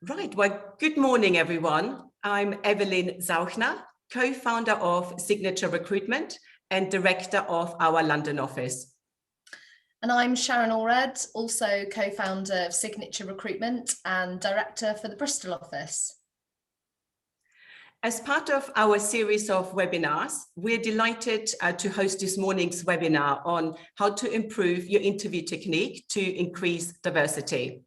Right, well, good morning, everyone. I'm Evelyn Zauchner, co-founder of Signature Recruitment and director of our London office. And I'm Sharon Allred, also co-founder of Signature Recruitment and director for the Bristol office. As part of our series of webinars, we're delighted to host this morning's webinar on how to improve your interview technique to increase diversity.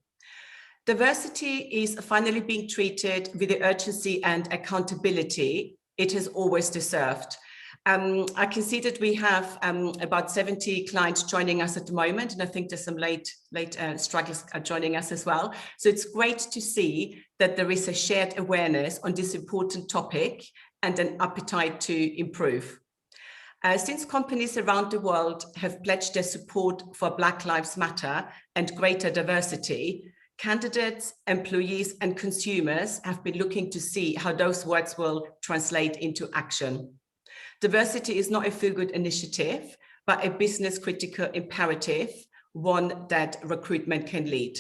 Diversity is finally being treated with the urgency and accountability it has always deserved. I can see that we have about 70 clients joining us at the moment, and I think there's some late stragglers joining us as well. So it's great to see that there is a shared awareness on this important topic and an appetite to improve. Since companies around the world have pledged their support for Black Lives Matter and greater diversity, candidates, employees, and consumers have been looking to see how those words will translate into action. Diversity is not a feel-good initiative, but a business-critical imperative, one that recruitment can lead.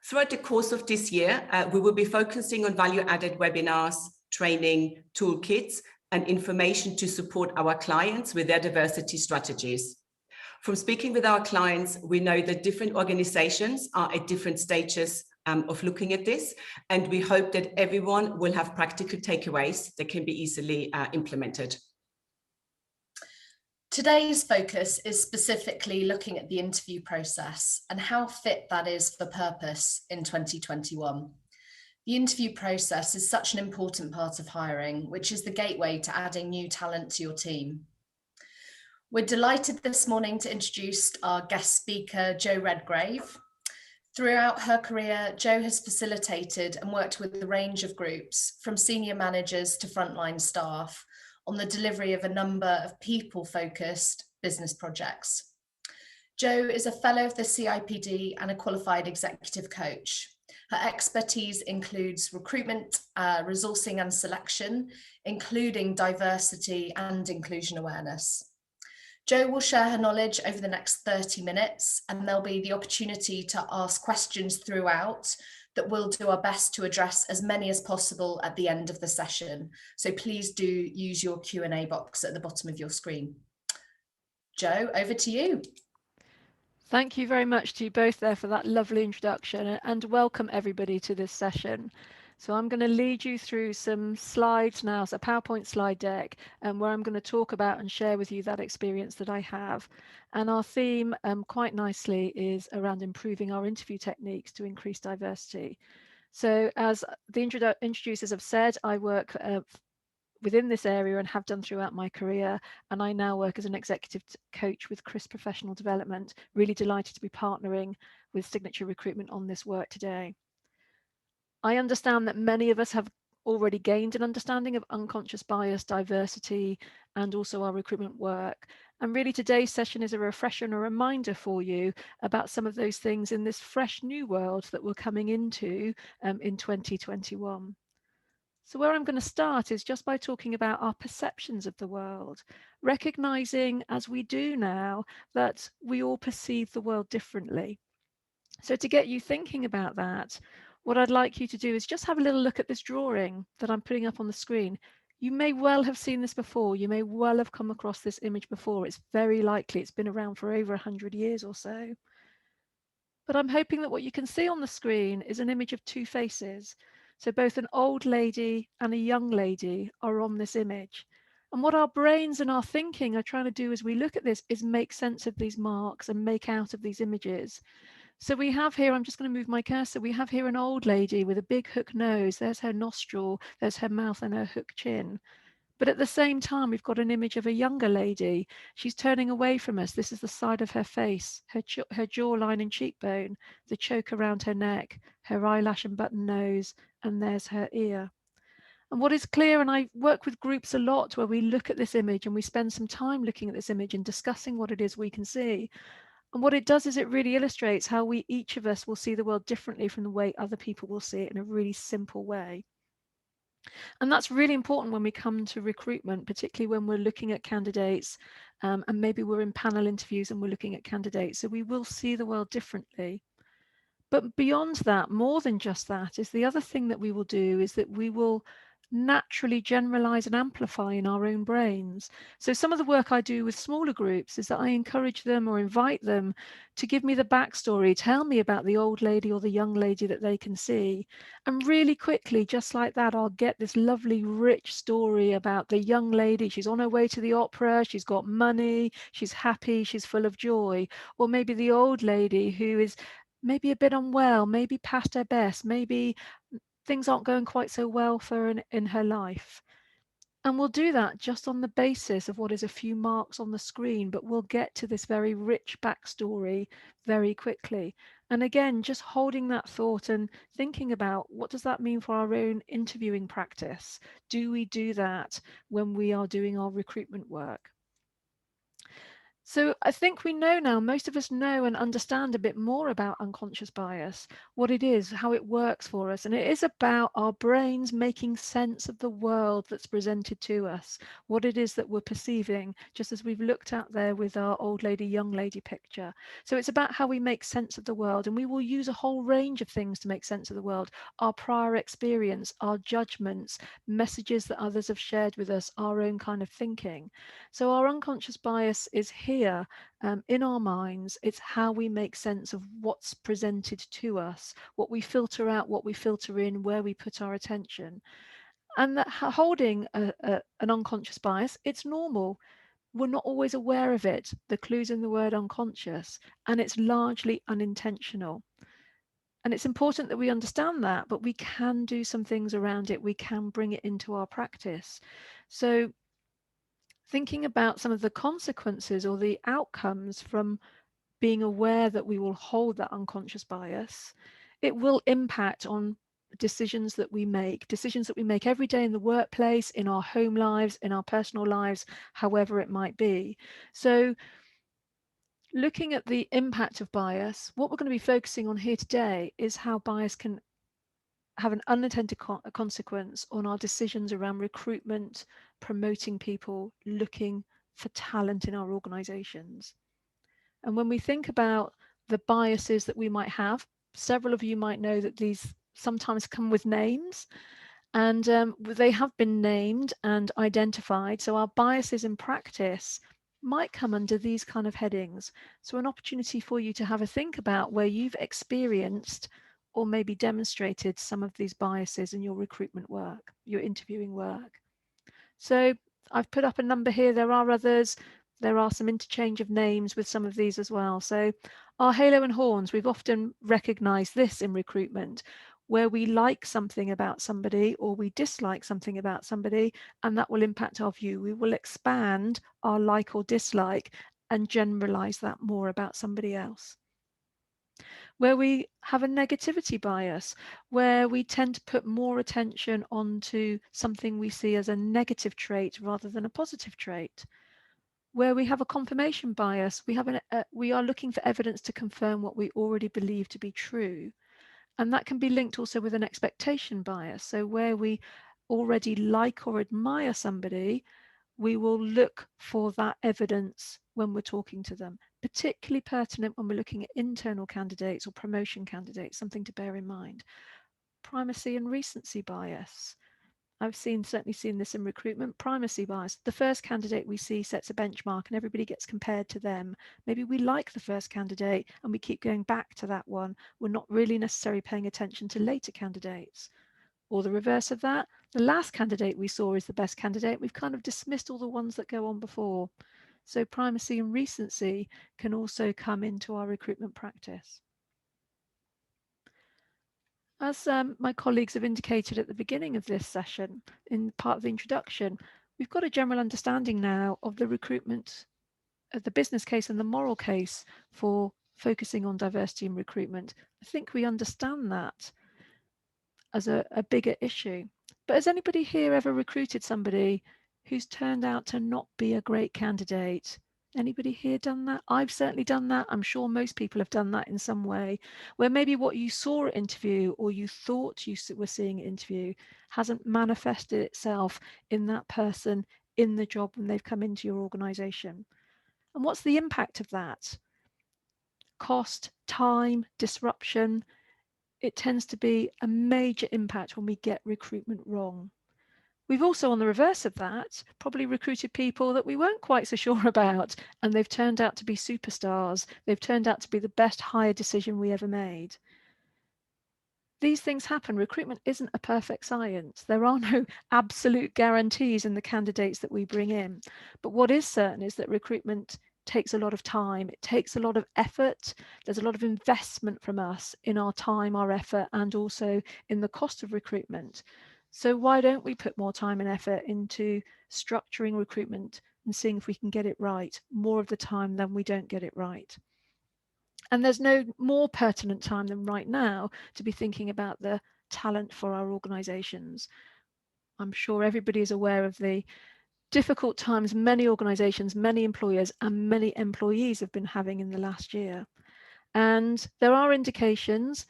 Throughout the course of this year, we will be focusing on value-added webinars, training, toolkits, and information to support our clients with their diversity strategies. From speaking with our clients, we know that different organizations are at different stages of looking at this, and we hope that everyone will have practical takeaways that can be easily implemented. Today's focus is specifically looking at the interview process and how fit that is for purpose in 2021. The interview process is such an important part of hiring, which is the gateway to adding new talent to your team. We're delighted this morning to introduce our guest speaker, Jo Redgrave. Throughout her career, Jo has facilitated and worked with a range of groups, from senior managers to frontline staff, on the delivery of a number of people-focused business projects. Jo is a fellow of the CIPD and a qualified executive coach. Her expertise includes recruitment, resourcing and selection, including diversity and inclusion awareness. Jo will share her knowledge over the next 30 minutes, and there'll be the opportunity to ask questions throughout that we'll do our best to address as many as possible at the end of the session. So please do use your Q&A box at the bottom of your screen. Jo, over to you. Thank you very much to you both there for that lovely introduction, and welcome everybody to this session. So I'm going to lead you through some slides now, so a PowerPoint slide deck, where I'm going to talk about and share with you that experience that I have. And our theme, quite nicely, is around improving our interview techniques to increase diversity. So as the introducers have said, I work within this area and have done throughout my career, and I now work as an executive coach with Chris Professional Development. Really delighted to be partnering with Signature Recruitment on this work today. I understand that many of us have already gained an understanding of unconscious bias, diversity, and also our recruitment work. And really today's session is a refresher and a reminder for you about some of those things in this fresh new world that we're coming into in 2021. So where I'm going to start is just by talking about our perceptions of the world, recognizing, as we do now, that we all perceive the world differently. So to get you thinking about that, what I'd like you to do is just have a little look at this drawing that I'm putting up on the screen. You may well have seen this before. You may well have come across this image before. It's very likely it's been around for over 100 years or so. But I'm hoping that what you can see on the screen is an image of two faces. So both an old lady and a young lady are on this image. And what our brains and our thinking are trying to do as we look at this is make sense of these marks and make out of these images. So we have here, I'm just going to move my cursor, we have here an old lady with a big hook nose, there's her nostril, there's her mouth and her hook chin. But at the same time, we've got an image of a younger lady. She's turning away from us. This is the side of her face, her jawline and cheekbone, the choke around her neck, her eyelash and button nose, and there's her ear. And what is clear, and I work with groups a lot where we look at this image and we spend some time looking at this image and discussing what it is we can see. And what it does is it really illustrates how each of us will see the world differently from the way other people will see it in a really simple way. And that's really important when we come to recruitment, particularly when we're looking at candidates and maybe we're in panel interviews and we're looking at candidates. So we will see the world differently. But beyond that, more than just that, is the other thing that we will do is that we will naturally generalize and amplify in our own brains. So some of the work I do with smaller groups is that I encourage them or invite them to give me the backstory, tell me about the old lady or the young lady that they can see. And really quickly, just like that, I'll get this lovely, rich story about the young lady. She's on her way to the opera, she's got money, she's happy, she's full of joy. Or maybe the old lady who is maybe a bit unwell, maybe past her best, maybe things aren't going quite so well for her in her life. And we'll do that just on the basis of what is a few marks on the screen, but we'll get to this very rich backstory very quickly. And again, just holding that thought and thinking about what does that mean for our own interviewing practice? Do we do that when we are doing our recruitment work? So I think we know now, most of us know and understand a bit more about unconscious bias, what it is, how it works for us. And it is about our brains making sense of the world that's presented to us, what it is that we're perceiving, just as we've looked at there with our old lady, young lady picture. So it's about how we make sense of the world. And we will use a whole range of things to make sense of the world, our prior experience, our judgments, messages that others have shared with us, our own kind of thinking. So our unconscious bias is here in our minds. It's how we make sense of what's presented to us, what we filter out, what we filter in, where we put our attention. And that holding an unconscious bias, it's normal. We're not always aware of it. The clue's in the word unconscious, and it's largely unintentional. And it's important that we understand that, but we can do some things around it. We can bring it into our practice. So thinking about some of the consequences or the outcomes from being aware that we will hold that unconscious bias, it will impact on decisions that we make every day in the workplace, in our home lives, in our personal lives, however it might be. So looking at the impact of bias, what we're going to be focusing on here today is how bias can have an unintended consequence on our decisions around recruitment, promoting people, looking for talent in our organizations. And when we think about the biases that we might have, several of you might know that these sometimes come with names, and they have been named and identified. So our biases in practice might come under these kind of headings. So an opportunity for you to have a think about where you've experienced or maybe demonstrated some of these biases in your recruitment work, your interviewing work. So I've put up a number here. There are others. There are some interchange of names with some of these as well. So our halo and horns, we've often recognized this in recruitment, where we like something about somebody or we dislike something about somebody, and that will impact our view. We will expand our like or dislike and generalize that more about somebody else. Where we have a negativity bias, where we tend to put more attention onto something we see as a negative trait rather than a positive trait. Where we have a confirmation bias, we are looking for evidence to confirm what we already believe to be true. And that can be linked also with an expectation bias. So where we already like or admire somebody, we will look for that evidence when we're talking to them, particularly pertinent when we're looking at internal candidates or promotion candidates, something to bear in mind. Primacy and recency bias. I've certainly seen this in recruitment. Primacy bias. The first candidate we see sets a benchmark and everybody gets compared to them. Maybe we like the first candidate and we keep going back to that one. We're not really necessarily paying attention to later candidates. Or the reverse of that, the last candidate we saw is the best candidate. We've kind of dismissed all the ones that go on before. So primacy and recency can also come into our recruitment practice. As my colleagues have indicated at the beginning of this session, in part of the introduction, we've got a general understanding now of the recruitment, the business case and the moral case for focusing on diversity in recruitment. I think we understand that as a bigger issue. But has anybody here ever recruited somebody who's turned out to not be a great candidate? Anybody here done that? I've certainly done that. I'm sure most people have done that in some way, where maybe what you saw at interview or you thought you were seeing at interview hasn't manifested itself in that person in the job when they've come into your organization. And what's the impact of that? Cost, time, disruption, it tends to be a major impact when we get recruitment wrong. We've also, on the reverse of that, probably recruited people that we weren't quite so sure about, and they've turned out to be superstars. They've turned out to be the best hire decision we ever made. These things happen. Recruitment isn't a perfect science. There are no absolute guarantees in the candidates that we bring in. But what is certain is that recruitment takes a lot of time. It takes a lot of effort. There's a lot of investment from us in our time, our effort, and also in the cost of recruitment. So why don't we put more time and effort into structuring recruitment and seeing if we can get it right more of the time than we don't get it right? And there's no more pertinent time than right now to be thinking about the talent for our organizations. I'm sure everybody is aware of the difficult times many organizations, many employers, and many employees have been having in the last year. And there are indications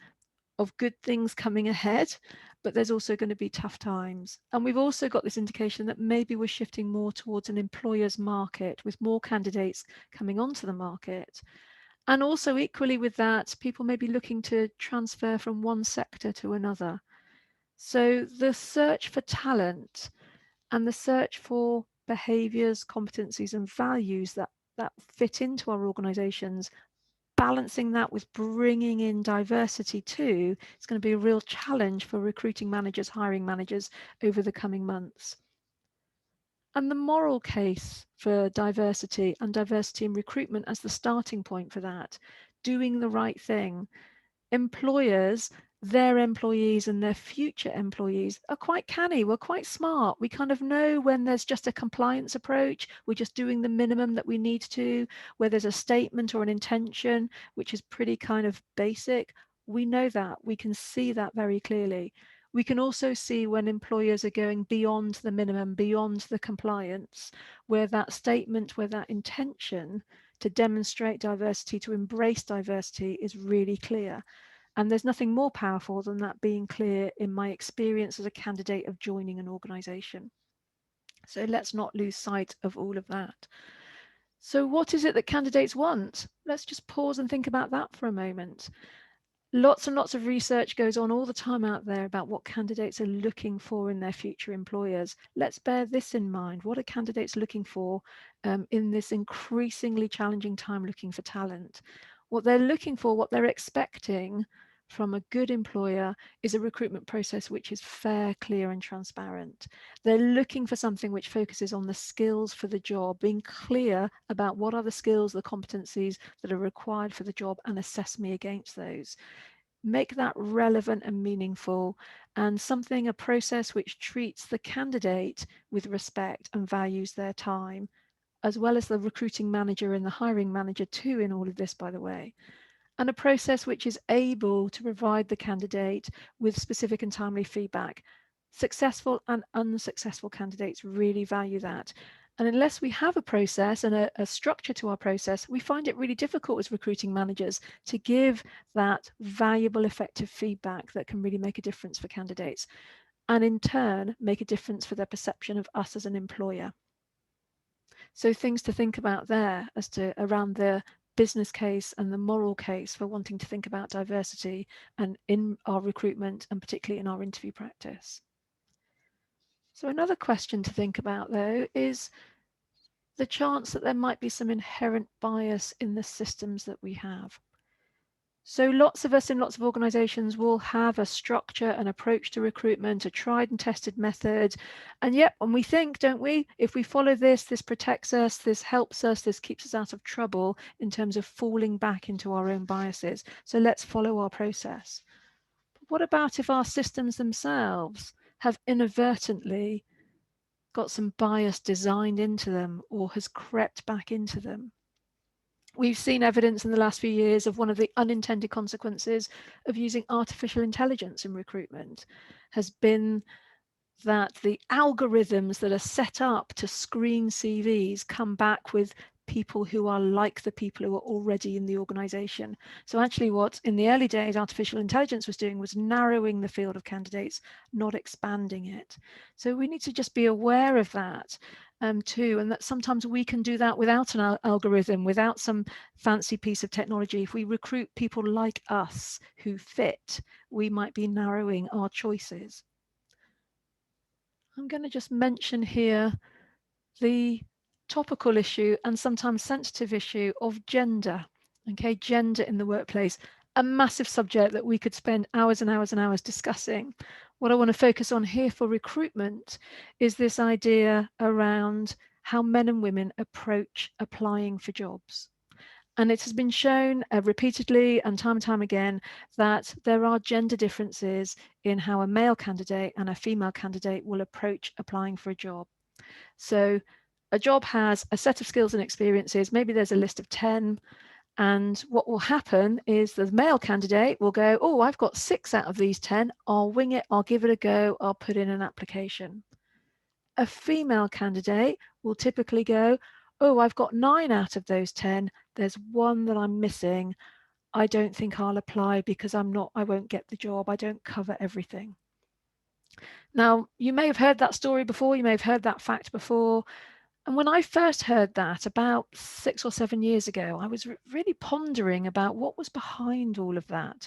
of good things coming ahead, but there's also going to be tough times. And we've also got this indication that maybe we're shifting more towards an employer's market with more candidates coming onto the market. And also equally with that, people may be looking to transfer from one sector to another. So the search for talent and the search for behaviors, competencies, and values that fit into our organizations, balancing that with bringing in diversity too, it's going to be a real challenge for recruiting managers, hiring managers over the coming months. And the moral case for diversity and diversity in recruitment as the starting point for that, doing the right thing. Employers, their employees and their future employees are quite canny. We're quite smart. We kind of know when there's just a compliance approach, we're just doing the minimum that we need to, where there's a statement or an intention, which is pretty kind of basic. We know that. We can see that very clearly. We can also see when employers are going beyond the minimum, beyond the compliance, where that statement, where that intention to demonstrate diversity, to embrace diversity is really clear. And there's nothing more powerful than that being clear in my experience as a candidate of joining an organization. So let's not lose sight of all of that. So what is it that candidates want? Let's just pause and think about that for a moment. Lots and lots of research goes on all the time out there about what candidates are looking for in their future employers. Let's bear this in mind. What are candidates looking for in this increasingly challenging time looking for talent? What they're looking for, what they're expecting from a good employer is a recruitment process which is fair, clear, and transparent. They're looking for something which focuses on the skills for the job, being clear about what are the skills, the competencies that are required for the job, and assess me against those. Make that relevant and meaningful, and a process which treats the candidate with respect and values their time, as well as the recruiting manager and the hiring manager too in all of this, by the way. And a process which is able to provide the candidate with specific and timely feedback. Successful and unsuccessful candidates really value that. And unless we have a process and a structure to our process, we find it really difficult as recruiting managers to give that valuable, effective feedback that can really make a difference for candidates, and in turn, make a difference for their perception of us as an employer. So things to think about there as to around the business case and the moral case for wanting to think about diversity and in our recruitment and particularly in our interview practice. So another question to think about though is the chance that there might be some inherent bias in the systems that we have. So lots of us in lots of organizations will have a structure, an approach to recruitment, a tried and tested method. And yet, when we think, don't we, if we follow this, this protects us, this helps us, this keeps us out of trouble in terms of falling back into our own biases. So let's follow our process. But what about if our systems themselves have inadvertently got some bias designed into them or has crept back into them? We've seen evidence in the last few years of one of the unintended consequences of using artificial intelligence in recruitment has been that the algorithms that are set up to screen CVs come back with people who are like the people who are already in the organization. So actually what in the early days artificial intelligence was doing was narrowing the field of candidates, not expanding it. So we need to just be aware of that too, and that sometimes we can do that without an algorithm, without some fancy piece of technology. If we recruit people like us who fit, we might be narrowing our choices. I'm going to just mention here the topical issue and sometimes sensitive issue of gender. Okay, gender in the workplace, a massive subject that we could spend hours and hours and hours discussing. What I want to focus on here for recruitment is this idea around how men and women approach applying for jobs. And it has been shown repeatedly and time again that there are gender differences in how a male candidate and a female candidate will approach applying for a job. So a job has a set of skills and experiences. Maybe there's a list of 10. And what will happen is the male candidate will go, oh, I've got 6 out of these 10. I'll wing it. I'll give it a go. I'll put in an application. A female candidate will typically go, oh, I've got 9 out of those 10. There's one that I'm missing. I don't think I'll apply because I won't get the job. I don't cover everything. Now, you may have heard that story before. You may have heard that fact before. And when I first heard that about 6 or 7 years ago, I was really pondering about what was behind all of that.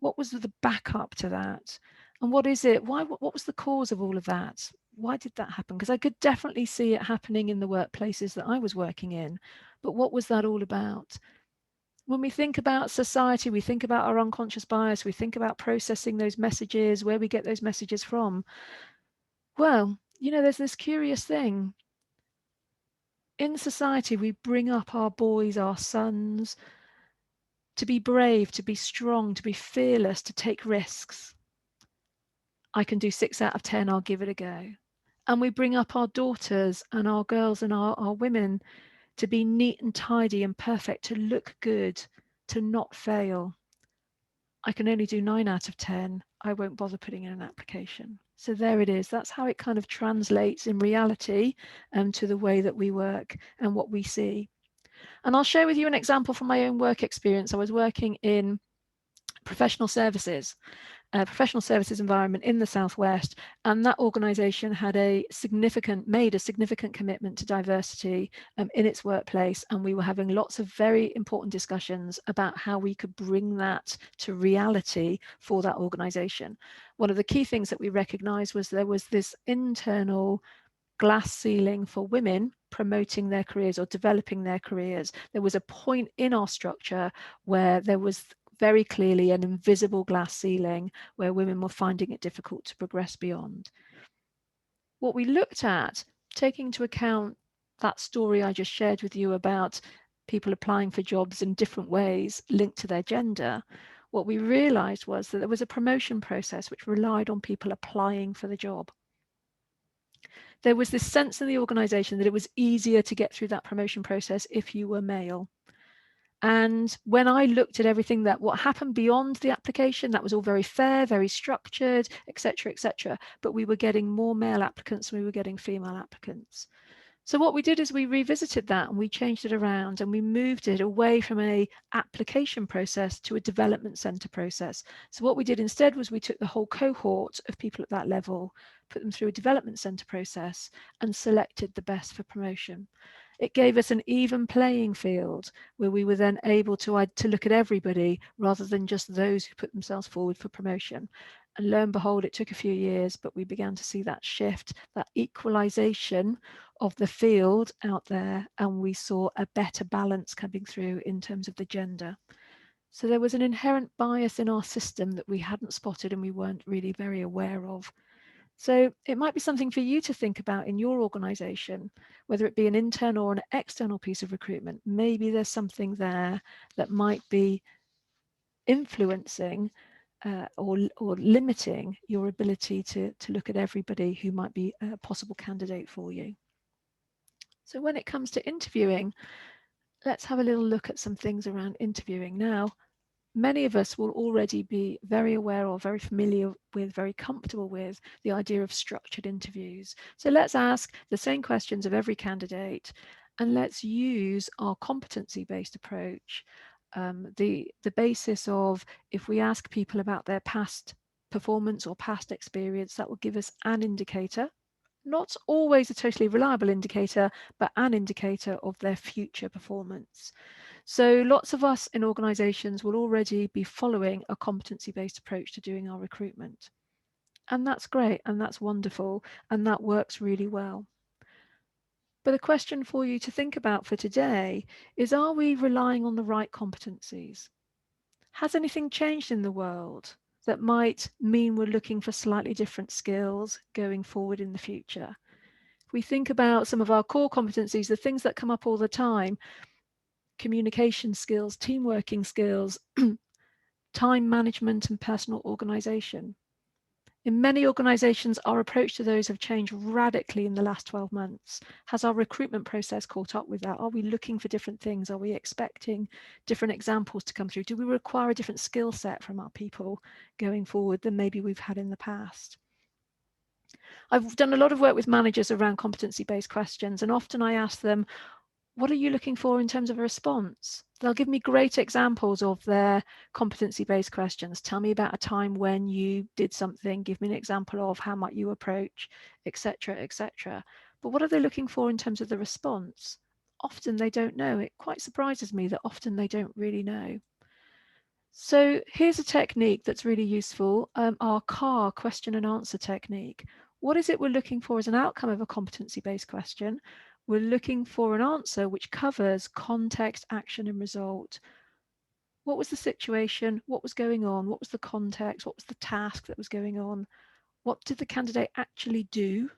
What was the backup to that? And what is it? What was the cause of all of that? Why did that happen? Because I could definitely see it happening in the workplaces that I was working in. But what was that all about? When we think about society, we think about our unconscious bias, we think about processing those messages, where we get those messages from. Well, there's this curious thing. In society, we bring up our boys, our sons, to be brave, to be strong, to be fearless, to take risks. I can do 6 out of 10, I'll give it a go. And we bring up our daughters and our girls and our women to be neat and tidy and perfect, to look good, to not fail. I can only do 9 out of 10, I won't bother putting in an application. So there it is. That's how it kind of translates in reality to the way that we work and what we see. And I'll share with you an example from my own work experience. I was working in professional services environment in the Southwest, and that organization had made a significant commitment to diversity in its workplace, and we were having lots of very important discussions about how we could bring that to reality for that organization. One of the key things that we recognized was there was this internal glass ceiling for women promoting their careers or developing their careers. There was a point in our structure where there was very clearly an invisible glass ceiling where women were finding it difficult to progress beyond. What we looked at, taking into account that story I just shared with you about people applying for jobs in different ways linked to their gender, what we realized was that there was a promotion process which relied on people applying for the job. There was this sense in the organization that it was easier to get through that promotion process if you were male. And when I looked at everything what happened beyond the application, that was all very fair, very structured, etc., etc. But we were getting more male applicants than we were getting female applicants. So what we did is we revisited that and we changed it around and we moved it away from an application process to a development center process. So what we did instead was we took the whole cohort of people at that level, put them through a development center process and selected the best for promotion. It gave us an even playing field where we were then able to look at everybody rather than just those who put themselves forward for promotion. And lo and behold, it took a few years, but we began to see that shift, that equalization of the field out there, and we saw a better balance coming through in terms of the gender. So there was an inherent bias in our system that we hadn't spotted and we weren't really very aware of. So it might be something for you to think about in your organization, whether it be an internal or an external piece of recruitment. Maybe there's something there that might be influencing or limiting your ability to look at everybody who might be a possible candidate for you. So when it comes to interviewing, let's have a little look at some things around interviewing. Now, many of us will already be very aware or very familiar with, very comfortable with the idea of structured interviews. So let's ask the same questions of every candidate and let's use our competency-based approach. The basis of, if we ask people about their past performance or past experience, that will give us an indicator Not always a totally reliable indicator, but an indicator of their future performance. So lots of us in organisations will already be following a competency-based approach to doing our recruitment. And that's great, and that's wonderful, and that works really well. But a question for you to think about for today is, are we relying on the right competencies? Has anything changed in the world that might mean we're looking for slightly different skills going forward in the future? If we think about some of our core competencies, the things that come up all the time, communication skills, team working skills, time management and personal organization. In many organizations, our approach to those have changed radically in the last 12 months. Has our recruitment process caught up with that? Are we looking for different things? Are we expecting different examples to come through? Do we require a different skill set from our people going forward than maybe we've had in the past? I've done a lot of work with managers around competency-based questions, and often I ask them, what are you looking for in terms of a response? They'll give me great examples of their competency-based questions. Tell me about a time when you did something, give me an example of how might you approach, etc., etc. But what are they looking for in terms of the response? Often they don't know. It quite surprises me that often they don't really know. So here's a technique that's really useful, our CAR question and answer technique. What is it we're looking for as an outcome of a competency-based question? We're looking for an answer which covers context, action, and result. What was the situation? What was going on? What was the context? What was the task that was going on? What did the candidate actually do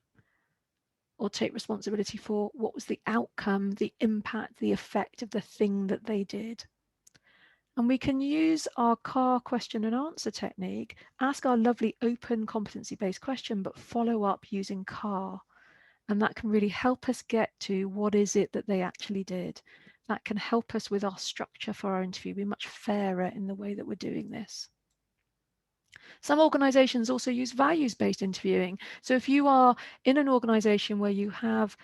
or take responsibility for? What was the outcome, the impact, the effect of the thing that they did? And we can use our CAR question and answer technique, ask our lovely open competency-based question, but follow up using CAR. And that can really help us get to what is it that they actually did. That can help us with our structure for our interview, be much fairer in the way that we're doing this. Some organizations also use values-based interviewing. So if you are in an organization where you have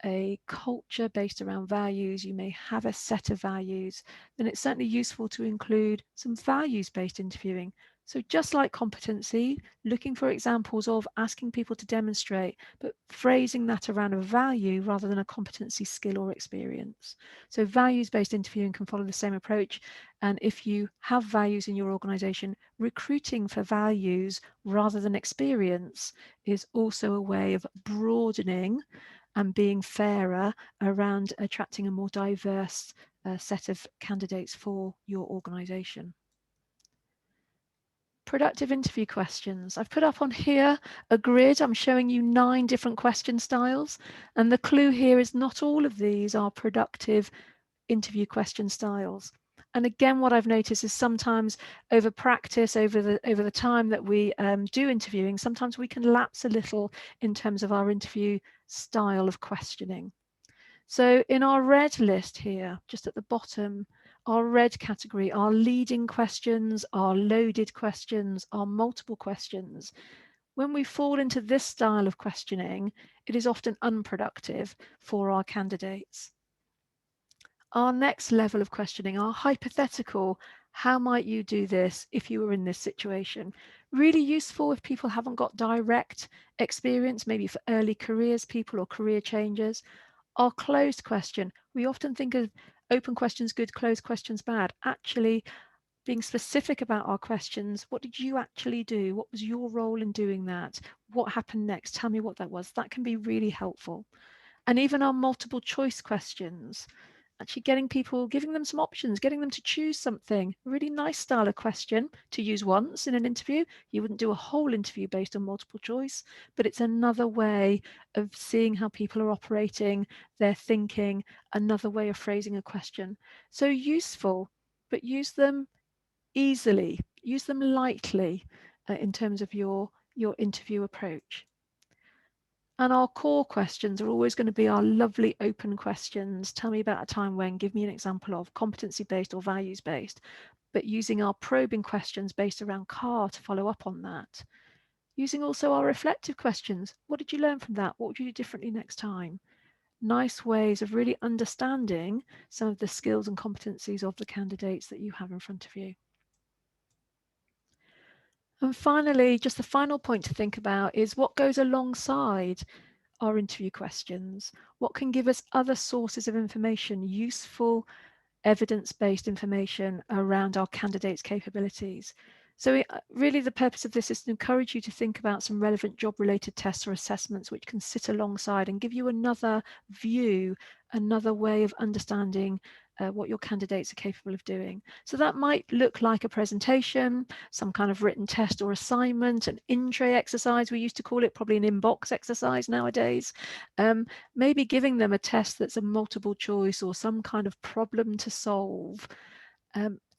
a culture based around values, you may have a set of values, then it's certainly useful to include some values-based interviewing. So just like competency, looking for examples of asking people to demonstrate, but phrasing that around a value rather than a competency, skill, or experience. So values-based interviewing can follow the same approach. And if you have values in your organization, recruiting for values rather than experience is also a way of broadening and being fairer around attracting a more diverse set of candidates for your organisation. Productive interview questions. I've put up on here a grid. I'm showing you 9 different question styles. And the clue here is not all of these are productive interview question styles. And again, what I've noticed is sometimes over practice, over the time that we do interviewing, sometimes we can lapse a little in terms of our interview style of questioning. So in our red list here, just at the bottom, our red category, our leading questions, our loaded questions, our multiple questions. When we fall into this style of questioning, it is often unproductive for our candidates. Our next level of questioning, our hypothetical, how might you do this if you were in this situation? Really useful if people haven't got direct experience, maybe for early careers people or career changers. Our closed question, we often think of open questions good, closed questions bad. Actually, being specific about our questions, what did you actually do? What was your role in doing that? What happened next? Tell me what that was. That can be really helpful. And even our multiple choice questions, actually getting people, giving them some options, getting them to choose something. A really nice style of question to use once in an interview. You wouldn't do a whole interview based on multiple choice, but it's another way of seeing how people are operating, their thinking, another way of phrasing a question. So useful, but use them easily, use them lightly in terms of your interview approach. And our core questions are always going to be our lovely open questions. Tell me about a time when, give me an example of, competency-based or values-based, but using our probing questions based around CAR to follow up on that. Using also our reflective questions. What did you learn from that? What would you do differently next time? Nice ways of really understanding some of the skills and competencies of the candidates that you have in front of you. And finally, just the final point to think about is what goes alongside our interview questions. What can give us other sources of information, useful evidence-based information around our candidates' capabilities. So really the purpose of this is to encourage you to think about some relevant job-related tests or assessments which can sit alongside and give you another view, another way of understanding what your candidates are capable of doing. So that might look like a presentation, some kind of written test or assignment, an in-tray exercise, we used to call it, probably an inbox exercise nowadays. Maybe giving them a test that's a multiple choice or some kind of problem to solve.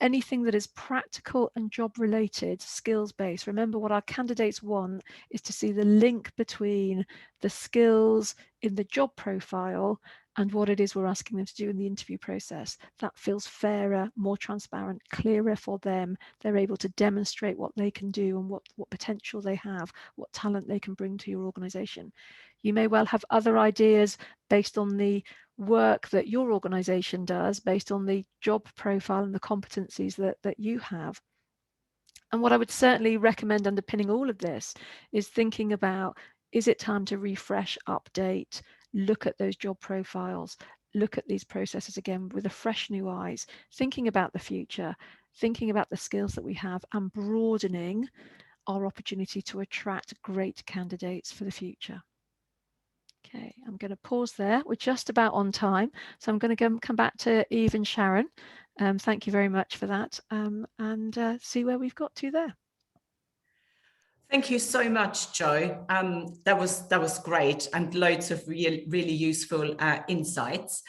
Anything that is practical and job related, skills based. Remember, what our candidates want is to see the link between the skills in the job profile and what it is we're asking them to do in the interview process. That feels fairer, more transparent, clearer for them. They're able to demonstrate what they can do and what potential they have, what talent they can bring to your organization. You may well have other ideas based on the work that your organization does, based on the job profile and the competencies that you have. And what I would certainly recommend underpinning all of this is thinking about, is it time to refresh, update, look at those job profiles, look at these processes again with a fresh new eyes, thinking about the future, thinking about the skills that we have and broadening our opportunity to attract great candidates for the future. Okay, I'm going to pause there. We're just about on time, so I'm going to come back to Eve and Sharon. Thank you very much for that, and see where we've got to there. Thank you so much, Jo. That was great and loads of really useful insights.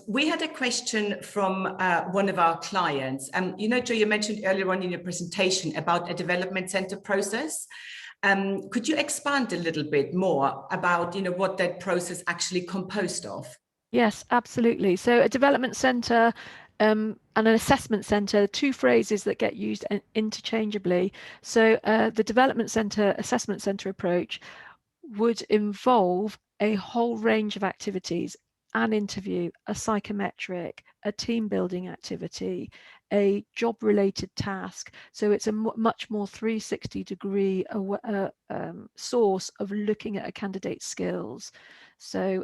We had a question from one of our clients. You know, Jo, you mentioned earlier on in your presentation about a development center process. Could you expand a little bit more about, you know, what that process actually composed of? Yes, absolutely. So a development center and an assessment center, two phrases that get used interchangeably. So the development center, assessment center approach would involve a whole range of activities: an interview, a psychometric, a team building activity, a job related task. So it's a much more 360-degree source of looking at a candidate's skills. So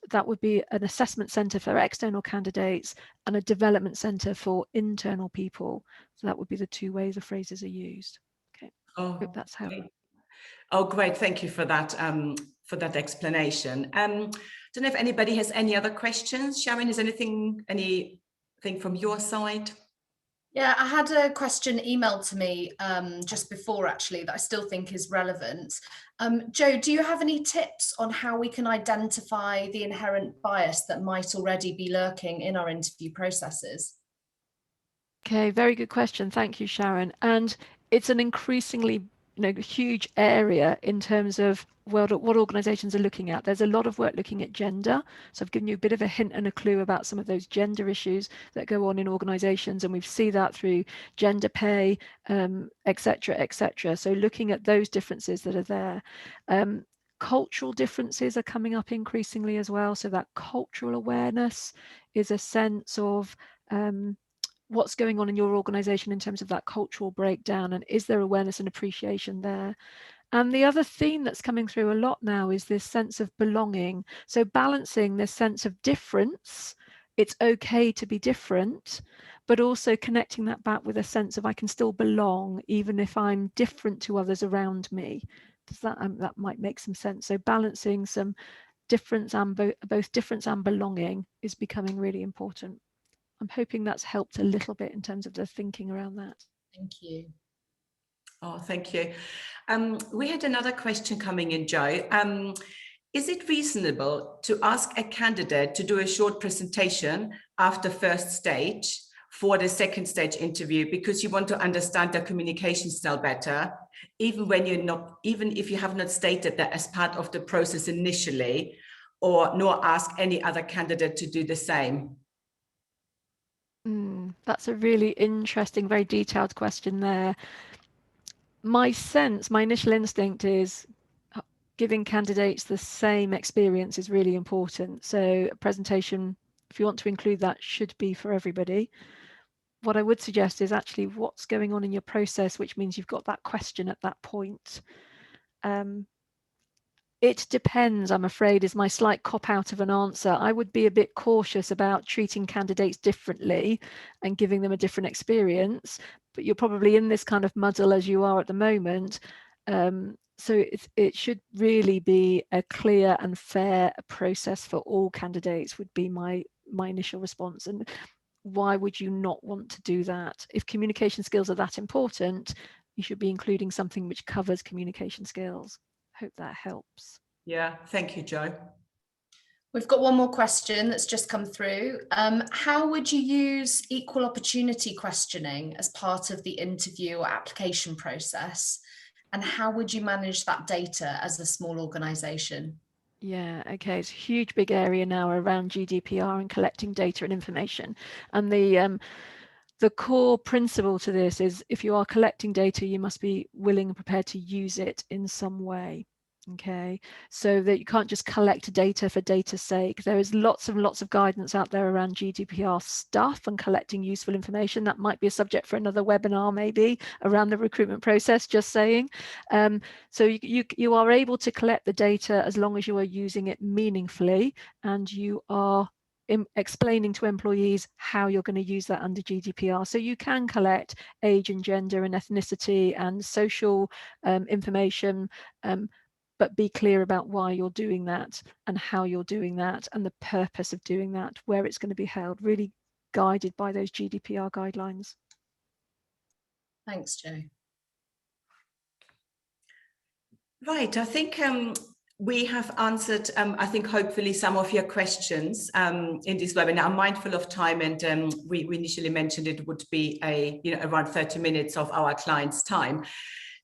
that would be an assessment center for external candidates and a development center for internal people. So that would be the two ways the phrases are used. Okay, hope that's helpful. Oh, great. Thank you for that explanation. Don't know if anybody has any other questions. Sharon, is anything from your side? Yeah, I had a question emailed to me just before, actually, that I still think is relevant. Jo, do you have any tips on how we can identify the inherent bias that might already be lurking in our interview processes? Okay, very good question. Thank you, Sharon. And it's an increasingly huge area in terms of what organizations are looking at. There's a lot of work looking at gender. So I've given you a bit of a hint and a clue about some of those gender issues that go on in organizations, and we see that through gender pay, et cetera. So looking at those differences that are there. Cultural differences are coming up increasingly as well. So that cultural awareness is a sense of what's going on in your organization in terms of that cultural breakdown, and is there awareness and appreciation there? And the other theme that's coming through a lot now is this sense of belonging. So balancing this sense of difference, it's okay to be different, but also connecting that back with a sense of I can still belong even if I'm different to others around me. Does that that might make some sense? So balancing some difference and both difference and belonging is becoming really important. I'm hoping that's helped a little bit in terms of the thinking around that. Thank you. Oh, thank you. We had another question coming in, Jo. Is it reasonable to ask a candidate to do a short presentation after first stage for the second stage interview because you want to understand their communication style better, even if you have not stated that as part of the process initially, or nor ask any other candidate to do the same? That's a really interesting, very detailed question there. My initial instinct is giving candidates the same experience is really important. So a presentation, if you want to include that, should be for everybody. what I would suggest is actually what's going on in your process, which means you've got that question at that point. It depends, I'm afraid, is my slight cop-out of an answer. I would be a bit cautious about treating candidates differently and giving them a different experience, but you're probably in this kind of muddle as you are at the moment. So it should really be a clear and fair process for all candidates would be my initial response. And why would you not want to do that? If communication skills are that important, you should be including something which covers communication skills. Hope that helps. Yeah, thank you, Jo. We've got one more question that's just come through. How would you use equal opportunity questioning as part of the interview or application process? And how would you manage that data as a small organisation? Yeah, okay, it's a huge big area now around GDPR and collecting data and information. And the core principle to this is if you are collecting data, you must be willing and prepared to use it in some way. Okay, so that you can't just collect data for data's sake. There is lots and lots of guidance out there around GDPR stuff and collecting useful information. That might be a subject for another webinar, maybe around the recruitment process, just saying. So you are able to collect the data as long as you are using it meaningfully and you are explaining to employees how you're going to use that under GDPR. So you can collect age and gender and ethnicity and social information, but be clear about why you're doing that and how you're doing that and the purpose of doing that, where it's going to be held, really guided by those GDPR guidelines. Thanks, Jo. Right, I think we have answered, I think, hopefully some of your questions in this webinar. I'm mindful of time, and we initially mentioned it would be around 30 minutes of our clients' time.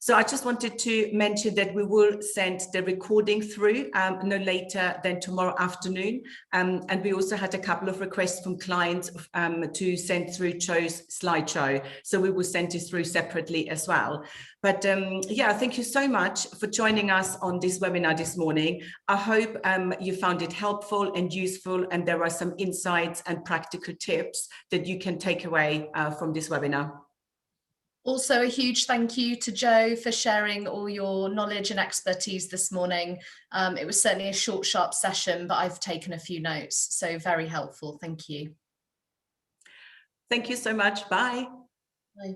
So I just wanted to mention that we will send the recording through no later than tomorrow afternoon. And we also had a couple of requests from clients to send through Jo's slideshow. So we will send it through separately as well. But yeah, thank you so much for joining us on this webinar this morning. I hope you found it helpful and useful, and there are some insights and practical tips that you can take away from this webinar. Also, a huge thank you to Jo for sharing all your knowledge and expertise this morning. It was certainly a short, sharp session, but I've taken a few notes, so very helpful. Thank you. Thank you so much. Bye. Bye.